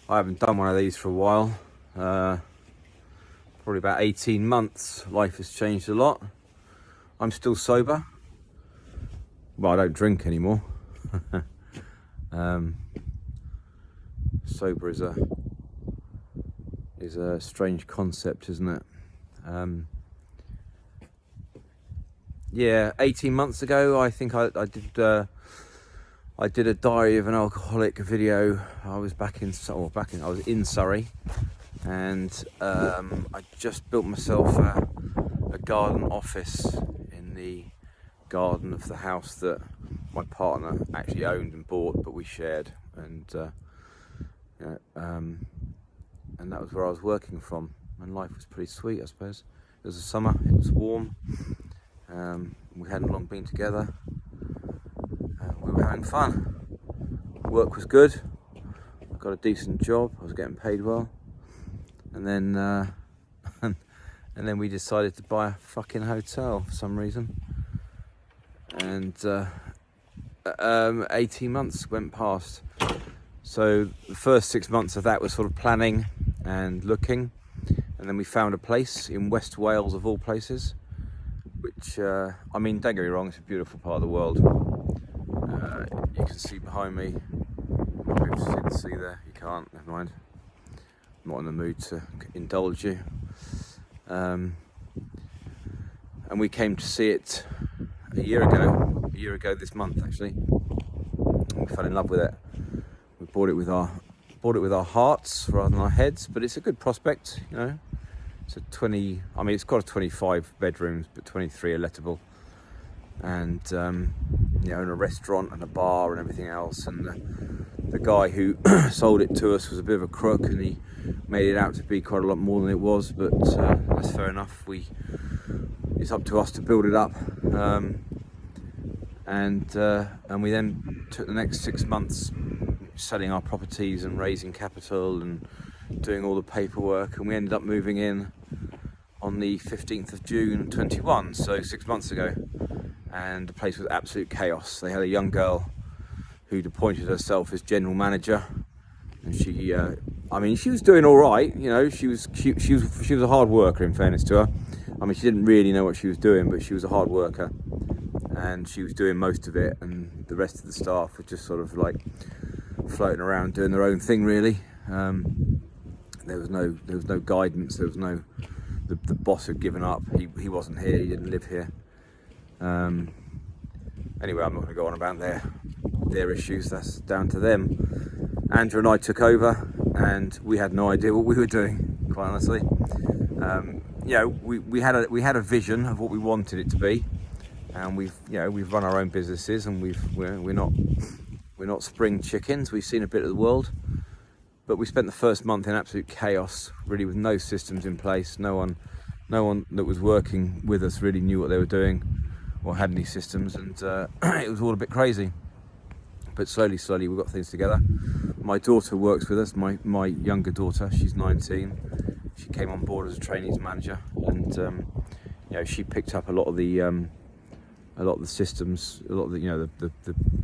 I haven't done one of these for a while. Probably about 18 months. Life has changed a lot. I'm still sober. Well, I don't drink anymore. Sober is a strange concept, isn't it? Yeah, 18 months ago, I think I did a Diary of an Alcoholic video. I was I was in Surrey, and I just built myself a garden office in the garden of the house that my partner actually owned and bought, but we shared, and and that was where I was working from, and life was pretty sweet, I suppose. It was the summer, it was warm, we hadn't long been together, we were having fun, work was good, I got a decent job, I was getting paid well, and then and then we decided to buy a fucking hotel for some reason, and 18 months went past. So the first 6 months of that was sort of planning and looking, and then we found a place in West Wales of all places, which I mean, don't get me wrong, it's a beautiful part of the world. You can see behind me, maybe you can see there, you can't, never mind, I'm not in the mood to indulge you. And we came to see it a year ago this month actually, and we fell in love with it. We bought it with our hearts rather than our heads, but it's a good prospect, you know. It's it's got 25 bedrooms, but 23 are lettable, and and a restaurant and a bar and everything else. And the guy who sold it to us was a bit of a crook, and he made it out to be quite a lot more than it was. But that's fair enough. It's up to us to build it up, and we then took the next 6 months selling our properties and raising capital and doing all the paperwork, and we ended up moving in on the 15th of June 21, so 6 months ago, and the place was absolute chaos. They had a young girl who'd appointed herself as general manager, and she was doing all right, you know. She was a hard worker, in fairness to her. I mean, she didn't really know what she was doing, but she was a hard worker, and she was doing most of it, and the rest of the staff were just sort of like floating around doing their own thing, really. There was no guidance. There was no. The boss had given up. He wasn't here. He didn't live here. Anyway, I'm not going to go on about their issues. That's down to them. Andrew and I took over, and we had no idea what we were doing, quite honestly. We had a vision of what we wanted it to be, and we've run our own businesses, and we're not spring chickens. We've seen a bit of the world, but we spent the first month in absolute chaos, really, with no systems in place. No one that was working with us really knew what they were doing or had any systems, and it was all a bit crazy. But slowly we got things together. My daughter works with us, my younger daughter, she's 19. She came on board as a trainees manager, and she picked up a lot of the systems, a lot of the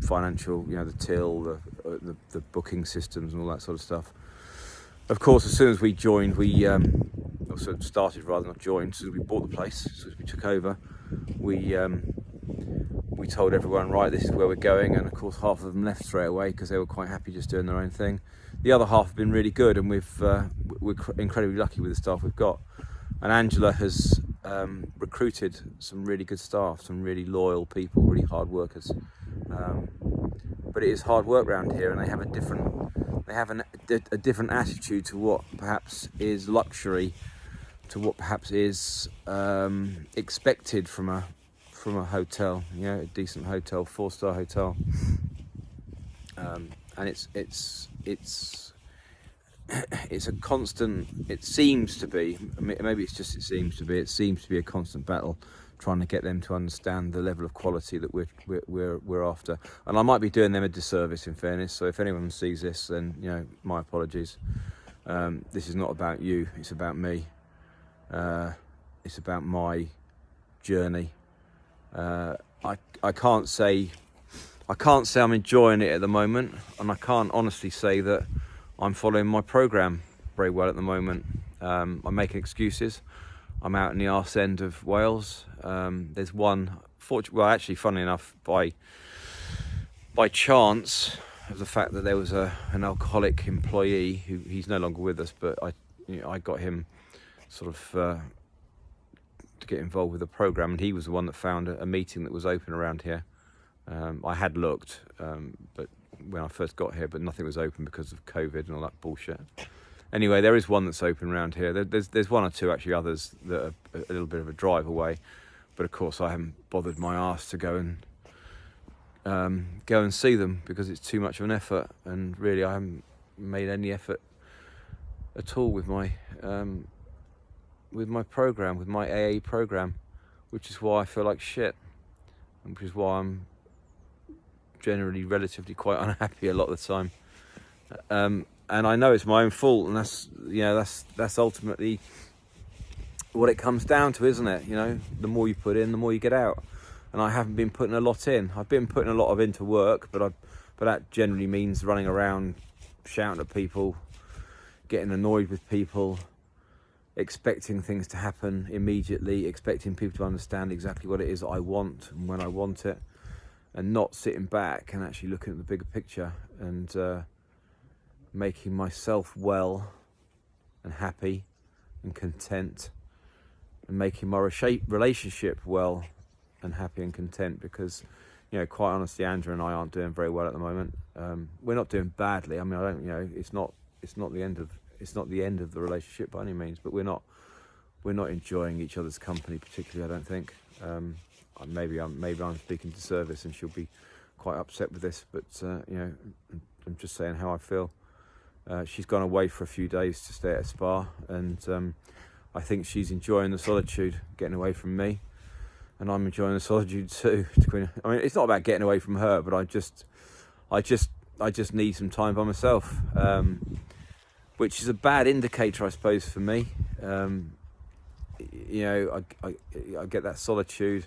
financial, the till, the booking systems and all that sort of stuff. Of course, as soon as we joined, also started rather than not joined, so we bought the place, as soon as we took over, we told everyone, right, this is where we're going, and of course half of them left straight away because they were quite happy just doing their own thing. The other half have been really good, and we're incredibly lucky with the staff we've got. And Angela has recruited some really good staff, some really loyal people, really hard workers. But it is hard work around here, and they have a different attitude to what perhaps is luxury, to what perhaps is expected from a hotel, a decent hotel, 4-star hotel. And it's a constant, it seems to be a constant battle trying to get them to understand the level of quality that we're after. And I might be doing them a disservice, in fairness, so if anyone sees this, then my apologies. This is not about you, it's about me. It's about my journey. I can't say I'm enjoying it at the moment, and I can't honestly say that I'm following my program very well at the moment. I'm making excuses. I'm out in the arse end of Wales. There's one, well, actually, funnily enough, by chance of the fact that there was an alcoholic employee he's no longer with us, but I got him sort of to get involved with the program, and he was the one that found a meeting that was open around here. I had looked, but when I first got here, but nothing was open because of COVID and all that bullshit. Anyway, there is one that's open around here. There's one or two actually others that are a little bit of a drive away, but of course I haven't bothered my arse to go and see them because it's too much of an effort, and really I haven't made any effort at all with my program, with my AA program, which is why I feel like shit, and which is why I'm generally relatively quite unhappy a lot of the time. And I know it's my own fault, and that's ultimately what it comes down to, isn't it? The more you put in, the more you get out. And I haven't been putting a lot in. I've been putting a lot of into work, but that generally means running around, shouting at people, getting annoyed with people, expecting things to happen immediately, expecting people to understand exactly what it is that I want and when I want it, and not sitting back and actually looking at the bigger picture and making myself well and happy and content, and making my relationship well and happy and content, because quite honestly, Andrew and I aren't doing very well at the moment. We're not doing badly. I mean, I don't, it's not the end of the relationship by any means, but we're not enjoying each other's company particularly, I don't think. Maybe I'm speaking to Service and she'll be quite upset with this, but I'm just saying how I feel. She's gone away for a few days to stay at a spa, and I think she's enjoying the solitude, getting away from me, and I'm enjoying the solitude too. I mean, it's not about getting away from her, but I just need some time by myself, which is a bad indicator, I suppose, for me. I get that solitude.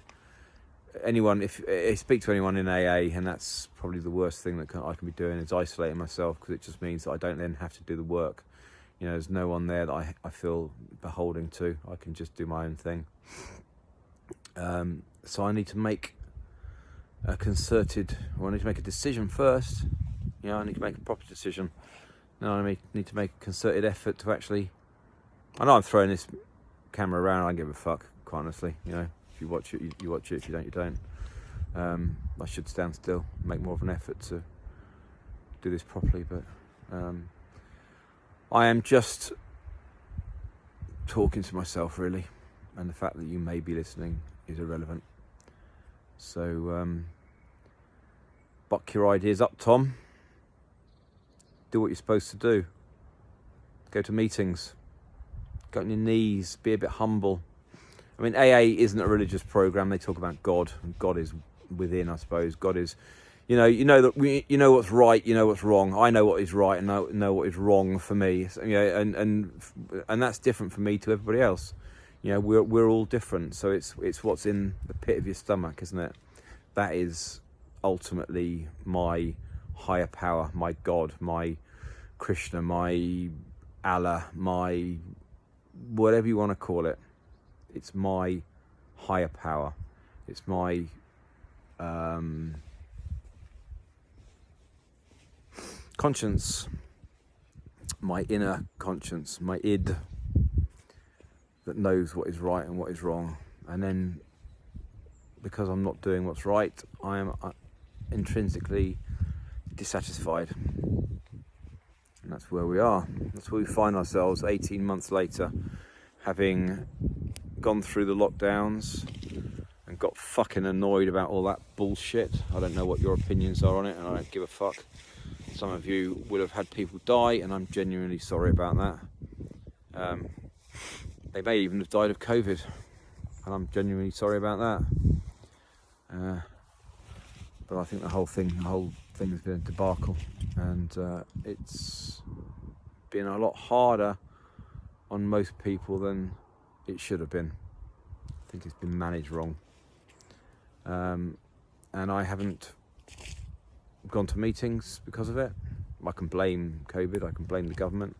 If I speak to anyone in AA, and that's probably the worst thing that I can be doing, is isolating myself, because it just means that I don't then have to do the work. There's no one there that I feel beholden to. I can just do my own thing. So I need to make I need to make a decision first. I need to make a proper decision. Now I need to make a concerted effort to actually... I know I'm throwing this camera around, I don't give a fuck, quite honestly. If you watch it, you watch it. If you don't, you don't. I should stand still, make more of an effort to do this properly, but I am just talking to myself, really, and the fact that you may be listening is irrelevant. So buck your ideas up, Tom. Do what you're supposed to do. Go to meetings. Go on your knees. Be a bit humble. I mean, AA isn't a religious program. They talk about God, and God is within, I suppose. God is, you know what's right, you know what's wrong. I know what is right and know what is wrong for me. And that's different for me to everybody else. We're all different. So it's what's in the pit of your stomach, isn't it? That is ultimately my higher power, my God, my Krishna, my Allah, my whatever you want to call it. It's my higher power. It's my conscience, my inner conscience, my id, that knows what is right and what is wrong. And then, because I'm not doing what's right, I am intrinsically dissatisfied. And that's where we are. That's where we find ourselves 18 months later, having gone through the lockdowns and got fucking annoyed about all that bullshit. I don't know what your opinions are on it, and I don't give a fuck. Some of you will have had people die, and I'm genuinely sorry about that. They may even have died of COVID, and I'm genuinely sorry about that. But I think the whole thing has been a debacle, and it's been a lot harder on most people than it should have been. I think it's been managed wrong. And I haven't gone to meetings because of it. I can blame COVID, I can blame the government,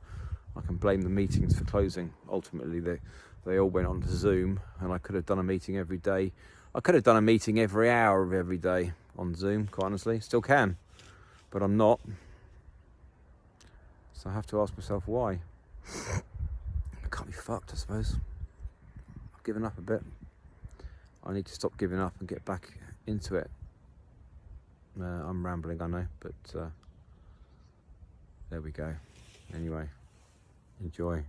I can blame the meetings for closing. Ultimately, they all went on to Zoom, and I could have done a meeting every day. I could have done a meeting every hour of every day on Zoom, quite honestly. Still can, but I'm not. So I have to ask myself why. I can't be fucked, I suppose. I've given up a bit. I need to stop giving up and get back into it. I'm rambling, I know, but there we go. Anyway, enjoy.